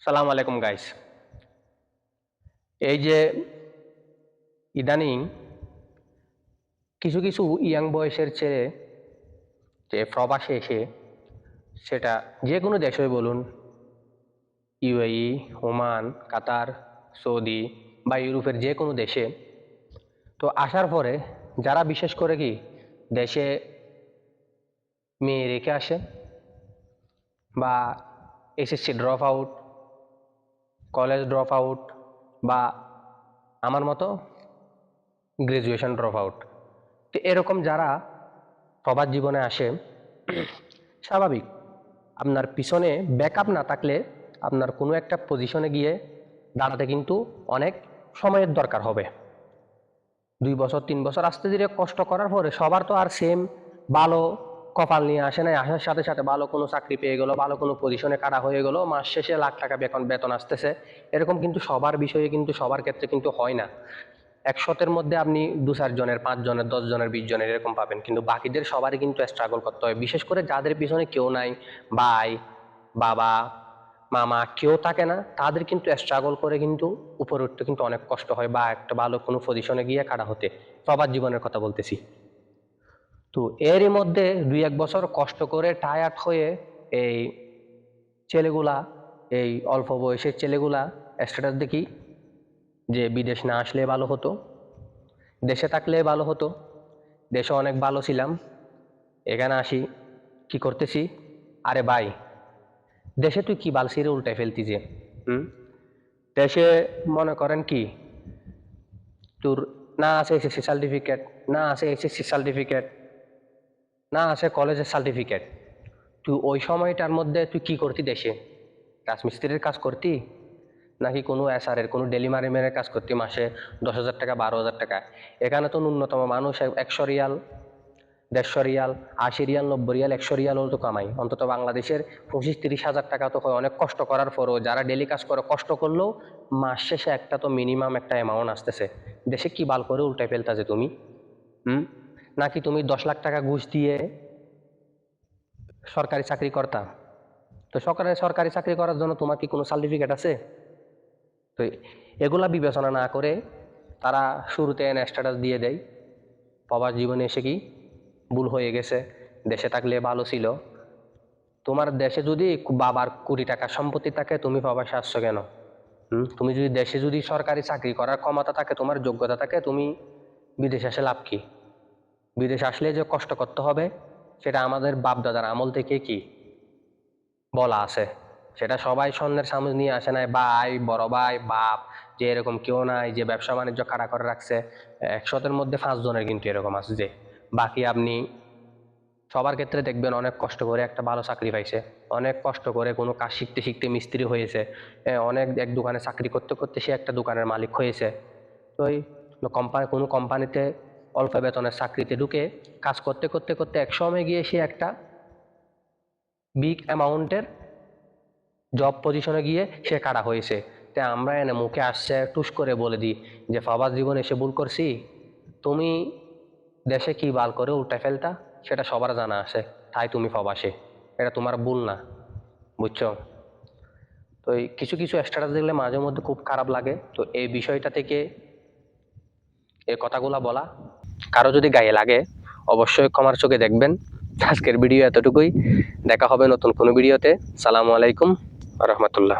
সালাম আলাইকুম গাইস। এই যে ইদানিং কিছু কিছু ইয়াং বয়সের ছেলে যে প্রবাসে এসে, সেটা যে কোনো দেশে বলুন, ইউএই, ওমান, কাতার, সৌদি বা ইউরোপের যে কোনো দেশে, তো আসার পরে যারা বিশেষ করে কি দেশে মেয়ে রেখে আসে বা SSC drop out, college drop out বা আমার মতো গ্রাজুয়েশন ড্রপ আউট, তো এরকম যারা প্রবাস জীবনে আসে, স্বাভাবিক আপনার পিছনে ব্যাকআপ না থাকলে আপনার কোনো একটা পজিশনে গিয়ে দাঁড়াতে কিন্তু অনেক সময়ের দরকার হবে। 2 বছর 3 বছর আস্তে ধীরে কষ্ট করার পরে সবার তো আর সেম ভালো কপাল নিয়ে আসে না। আসার সাথে সাথে ভালো কোনো চাকরি পেয়ে গেল, ভালো কোনো পজিশনে কাটা হয়ে গেল, মাস শেষে লাখ টাকা বেতন আসতেছে, এরকম কিন্তু সবার বিষয়ে কিন্তু সবার ক্ষেত্রে কিন্তু হয় না। 100-এর মধ্যে আপনি 2-4 জনের, 5 জনের, 10 জনের, 20 জনের এরকম পাবেন, কিন্তু বাকিদের সবারই কিন্তু স্ট্রাগল করতে হয়। বিশেষ করে যাদের পিছনে কেউ নাই, ভাই, বাবা, মামা কেউ থাকে না, তাদের কিন্তু স্ট্রাগল করে কিন্তু উপরে উঠতে কিন্তু অনেক কষ্ট হয় বা একটা ভালো কোনো পজিশনে গিয়ে কাটা হতে। সবার জীবনের কথা বলতেছি। তো এরই মধ্যে 2-1 বছর কষ্ট করে টায়ার্ড হয়ে এই ছেলেগুলা, এই অল্প বয়সের ছেলেগুলা স্ট্যাটাস দেখি যে বিদেশ না আসলে ভালো হতো, দেশে থাকলে ভালো হতো, দেশে অনেক ভালো ছিলাম, এখানে আসি কি করতেছি। আরে ভাই, দেশে তুই কি বালছিরে উল্টায় ফেলতি যে দেশে মনে করেন কি তোর না আছে এসএসসি সার্টিফিকেট, না আছে এসএসসি সার্টিফিকেট, না আছে কলেজের সার্টিফিকেট, তুই ওই সময়টার মধ্যে তুই কি করতি দেশে? রাজমিস্ত্রির কাজ করতি, নাকি কোনো এসআর এর কোনো ডেলিভারি কাজ করতি মাসে 10,000 টাকা, 12,000 টাকা? এখানে তো ন্যূনতম মানুষ 100 Real, 150 Real, 80 Real, 90 Real, 100 Real তো কামাই। অন্তত বাংলাদেশের 25-30 হাজার টাকা তো হয় অনেক কষ্ট করার পরও। যারা ডেলি কাজ করে কষ্ট করলেও মাস শেষে একটা তো মিনিমাম একটা অ্যামাউন্ট আসতেছে। দেশে কি বাল করে উল্টাই ফেলতেছে তুমি? নাকি তুমি 10 লাখ টাকা ঘুষ দিয়ে সরকারি চাকরি করতা? তো সরকারি চাকরি করার জন্য তোমার কি কোনো সার্টিফিকেট আছে? তো এগুলা বিবেচনা না করে তারা শুরুতে স্ট্যাটাস দিয়ে দেয় প্রবাস জীবনে এসে কি ভুল হয়ে গেছে, দেশে থাকলে ভালো ছিল। তোমার দেশে যদি বাবার কোটি টাকা সম্পত্তি থাকে, তুমি প্রবাসে আসছো কেন? তুমি যদি দেশে যদি সরকারি চাকরি করার ক্ষমতা থাকে, তোমার যোগ্যতা থাকে, তুমি বিদেশে আসে লাভ কি? বিদেশে আসলে যে কষ্ট করতে হবে, সেটা আমাদের বাপ দাদার আমল থেকে কি বলা আছে। সেটা সবাই স্বর্ণের সামনে নিয়ে আসে নাই। ভাই, বড় ভাই, বাপ, যে এরকম কেউ নাই যে ব্যবসা বাণিজ্য খাড়া করে রাখছে। 100-এর মধ্যে 5 জনের কিন্তু এরকম আছে যে, বাকি আপনি সবার ক্ষেত্রে দেখবেন অনেক কষ্ট করে একটা ভালো চাকরি পাইছে, অনেক কষ্ট করে কোনো কাজ শিখতে শিখতে মিস্ত্রি হয়েছে, অনেক এক দোকানে চাকরি করতে করতে সে একটা দোকানের মালিক হয়েছে। তো এই কোনো কোম্পানিতে অল্প বেতনের চাকরিতে ঢুকে কাজ করতে করতে করতে এক সময় গিয়ে সে একটা বিগ অ্যামাউন্টের জব পজিশনে গিয়ে সে কাটা হয়েছে। তাই আমরা এনে মুখে আসছে টুস করে বলে দিই যে প্রবাস জীবনে এসে ভুল করছি, তুমি দেশে কি বাল করে উল্টা ফেলতা সেটা সবার জানা আছে, তাই তুমি প্রবাসে, এটা তোমার ভুল না, বুঝছো? তো এই কিছু কিছু স্ট্যাটাস দেখলে মাঝে মধ্যে খুব খারাপ লাগে। তো এই বিষয়টা থেকে এই কথাগুলা বলা, কারো যদি গায়ে লাগে অবশ্যই ক্ষমার চোখে দেখবেন। আজকের ভিডিও এতটুকুই, দেখা হবে নতুন কোনো ভিডিওতে। সালামু আলাইকুম রহমতুল্লাহ।